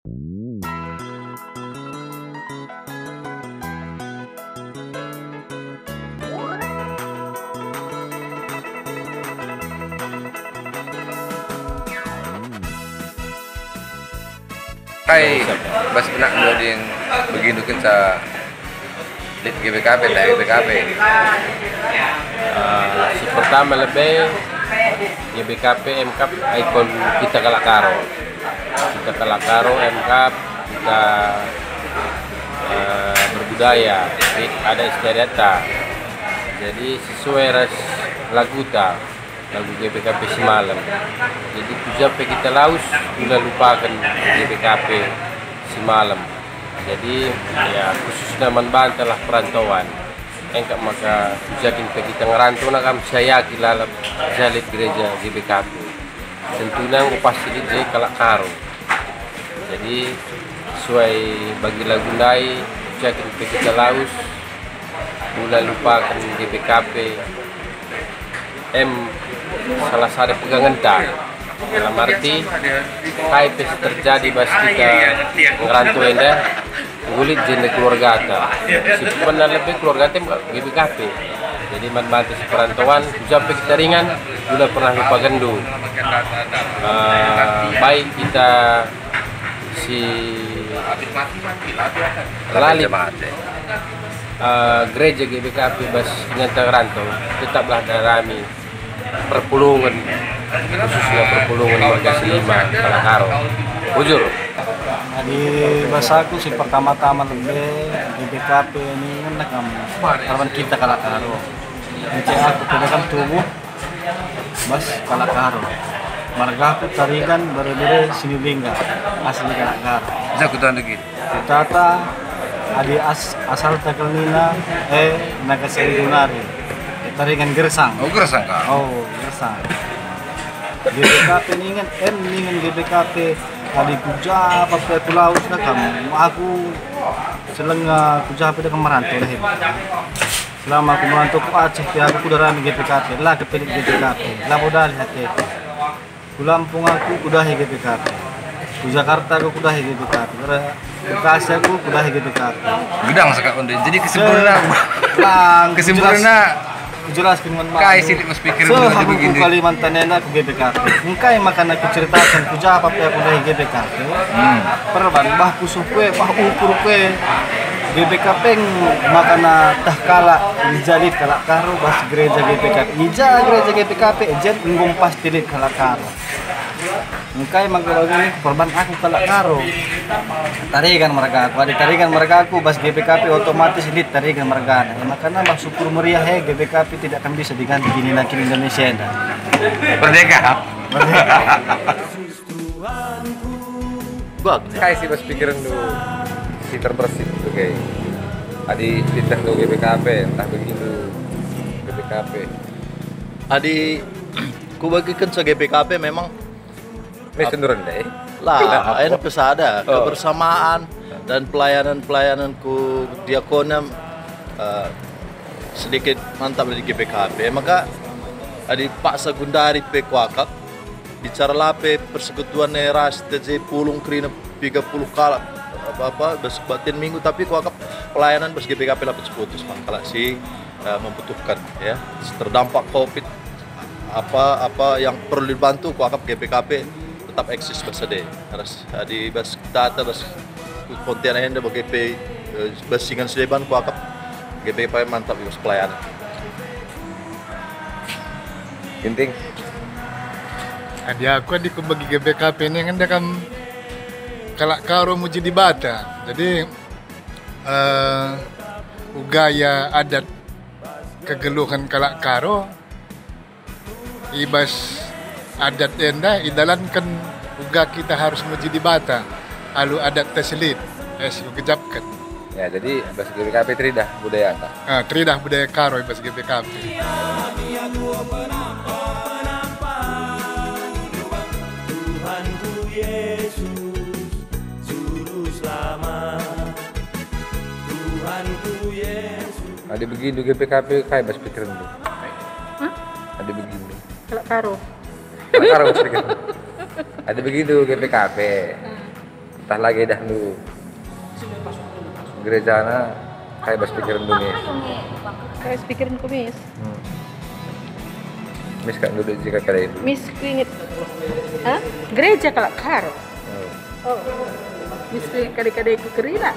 Kai bas benak dua din begitu sa lit GBKP tayo GBKP. Pertama lebih GBKP MKAP ikon kita Kalakaro. Kita Kalakaro MKAP kita berbudaya, ada istiadat. Jadi sesuai ras lagu GBKP semalam. Jadi sampai kita laus sudah lupakan GBKP semalam. Jadi ya khususnya membantalah perantauan. Engkau maka jakin kita ngerantau nak saya kilalap jalit gereja GBKP. Tentunya upas sedikit jadi Kalakaro. Jadi sesuai bagi lagu nai jakin kita laus mulai lupakan GBKP salah satu pegangan tak dalam arti hype terjadi pas kita ngerantau enda ngulit jenis keluarga ta sebenarnya lebih keluarga tem GBKP jadi mantu perantauan sampai kita ringan sudah pernah lupa gendu baik kita si lali gereja GBKP bas nyata rantau tetaplah darami perpulungan khususnya perpulungan warga Seliman Kalakaro. Bujur. Di bahasaku sih pertama-tama lebih GBKP ini kan kawan kita Kalakaro. Jadi aku pedagang tubuh bas Kalakaro. Marga aku tarikan berbeda Sinulingga asli Kalakaro. Bisa kutuan lagi. Tata adi asal takelnina nagaseri gunari. Tarikan gersang. Oh gersang kak. Oh gersang. GBKP ningan ningan GBKP adi kuja apa pulau sudah kamu. Aku selengah kuja apa dah merantau lah. Selama aku merantau ke Aceh, aku udah rame GBKP. Lah kepilih GBKP. Lah udah lihat itu. Ku Lampung aku udah GBKP. Ku Jakarta aku udah GBKP. Bekasi aku udah GBKP. Gedang sekak onde. Jadi kesimpulannya jelaskan dengan kai silik mas pikir begini. Kalimantan enak GBKP. Engkai makan aku ceritakan ku jawab apa aku dari GBKP. Perban bah kusukwe, bah ukur kue. GBKP makan tah kala dijalit Kalakaro bas gereja GBKP. Ija gereja GBKP jen ngum pas tilit Kalakaro. Engkai makan ini perban aku Kalakaro. Tarikan mereka aku, ada tarikan mereka aku bas GBKP otomatis ini tarikan mereka. Makanya bah syukur meriah GBKP tidak akan bisa diganti gini lagi di Indonesia. Merdeka. Bak, Kai sih mas pikiran dulu si terbersih tuh kayak. Adi titah dulu GBKP, entah begitu GBKP. Adi, ku bagikan se GBKP memang ini cenderung deh. lah enak pesada kebersamaan dan pelayananku diakonam sedikit mantap dari GBKP maka adi Pak Sagundari pe kuakak bicara lape persekutuan ras TJ pulung krina 30 kala apa batin minggu tapi kuakak pelayanan bas GBKP lapet seputus kalau si membutuhkan ya terdampak COVID apa yang perlu dibantu kuakap GBKP tetap eksis bersedia. Harus di bas data bas konten anda BGP basingan sedeban kuakap GBKP mantap di pelayanan. Ginting. Adi aku di bagi GBKP ini kan kan Kalakaro muji di Bata. Jadi ugaya adat kegeluhan Kalakaro ibas adat enda idalankan uga kita harus muji di Bata alu adat teslit kejapkan Ya jadi bahasa GBKP teridah budaya tak? Teridah budaya Karo bahasa GBKP. Tuhanku Yesus Juru Selamat Tuhanku Yesus. Ada begini GBKP kayak bahasa pikiran tu. Ada begini. Kalakaro. Kalakaro sedikit. Ada begitu GPKP. entah lagi dah nu gereja na kayak bas pikiran dunia. Kayak pikiran kumis. Mis kan duduk jika kali itu. Mis kuinget. Hah? Gereja kalau karo. Oh. Mis kuinget kali-kali ku kerina.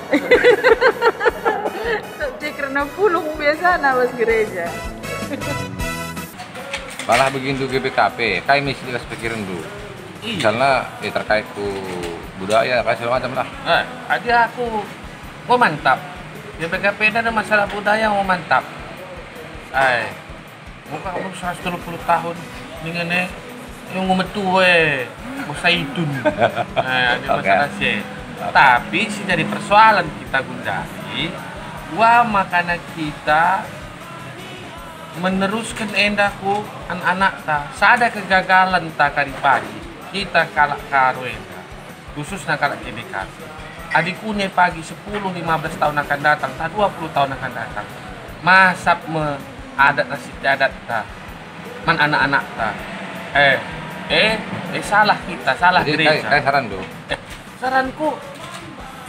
Cek karena pulung biasa na bas gereja. Malah begitu GBKP, kayak mis jelas pikiran dulu. Misalnya terkait ku budaya kayak segala macam lah. Ada aku mau mantap. GBKP ada masalah budaya mau mantap. Muka umur 120 tahun dengan yang metu bosa itu. Ada masalah sih. Tapi sih dari persoalan kita Gundari, makanan kita meneruskan endaku anak-anak ta. Sada kegagalan ta kali pagi kita kalak karo enda. Khususnya kalak GBKP. Adikku ne pagi 10-15 tahun akan datang, tak 20 tahun akan datang. Masap adat istiadat ta. Man anak-anak ta. Salah kita, salah gereja. Kayak saran do. Saranku,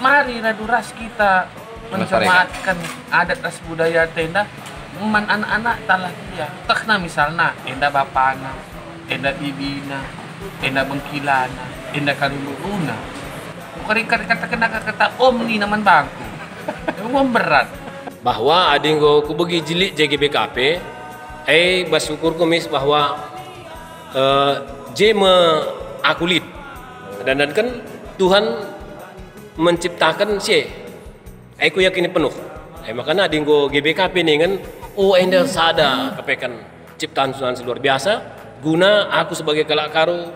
mari raduras kita menjemaatkan adat ras budaya tenda. Man anak-anak talah dia. Takna misalnya, enda bapana, enda bibina, enda bengkilana, enda karimuruna. Bukan kata om ni naman bangku. Memang berat. Bahwa adinggo ku bagi jilik JGBKP, bersyukur kumis bahwa akulit dan kan Tuhan menciptakan si, aku yakini penuh. Makanya adinggo GBKP nih kan, enda sada kepekan ciptaan Tuhan luar biasa. Guna aku sebagai kalakaru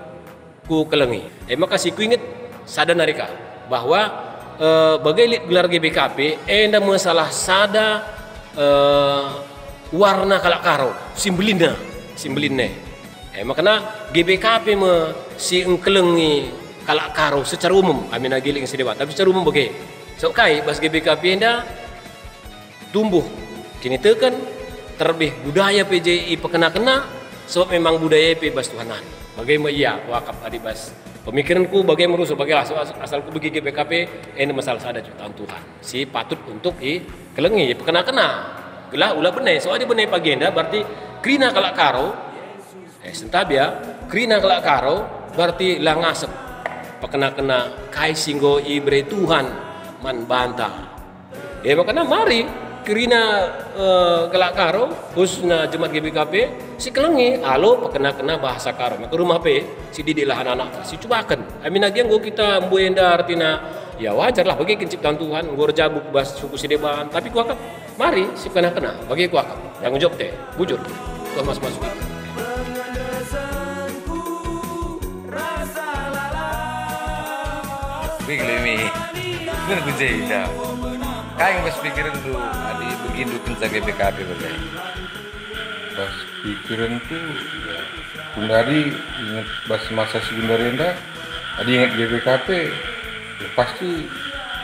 ku kelengi. Makasih ku inget sada narika bahwa bagai gelar GBKP enda masalah sada warna kalakaro simbelinnya makanya GBKP si engkelengi kalakaro secara umum amina giling sedewa tapi secara umum bagai so kai bas GBKP enda tumbuh kini tekan terlebih budaya PJI pekena-kena sebab memang budaya bas Tuhanan bagaimana iya wakaf adibas pemikiranku bagaimana merusuh bagaimana asalku bagi GBKP ini masalah sada jutaan Tuhan si patut untuk kelengi pekena-kena gelah ulah benai soalnya benai pagi enda berarti krina kalak karo sentabia krina kalak karo berarti lah ngasep pekena-kena kai singgo ibre Tuhan man bantah makanya mari krina kelak karo khususnya jemaat GBKP si kelengi alo pekena-kena bahasa karo maka rumah pe si didilah anak-anak si cubakan amin lagi yang kita mbuenda artina ya wajar lah bagi ciptaan Tuhan ngor jabuk bahas suku sideban tapi kuakap mari si kena-kena bagi kuakap yang ngejok teh bujur tuh masuk Biglimi, bener gue jadi kayak pas pikiran tuh, adi begitu kenca GBKP berarti. Pas pikiran tuh, Gundari ingat pas masa si Gundari enda, adi ingat GBKP, ya pasti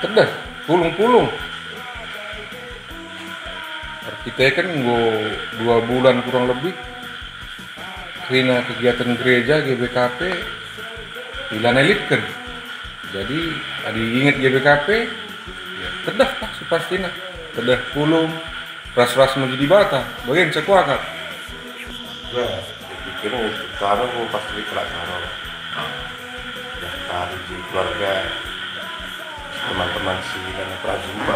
terdah, pulung-pulung. Kita kan gua 2 bulan kurang lebih, karena kegiatan gereja GBKP, ilan elitkan. Jadi, adi ingat GBKP, tedah pastinya tedah pulung ras-ras menjadi bata bagian sekuakat gue pikir karena gue pasti kelak karo dari keluarga teman-teman si dan prajurit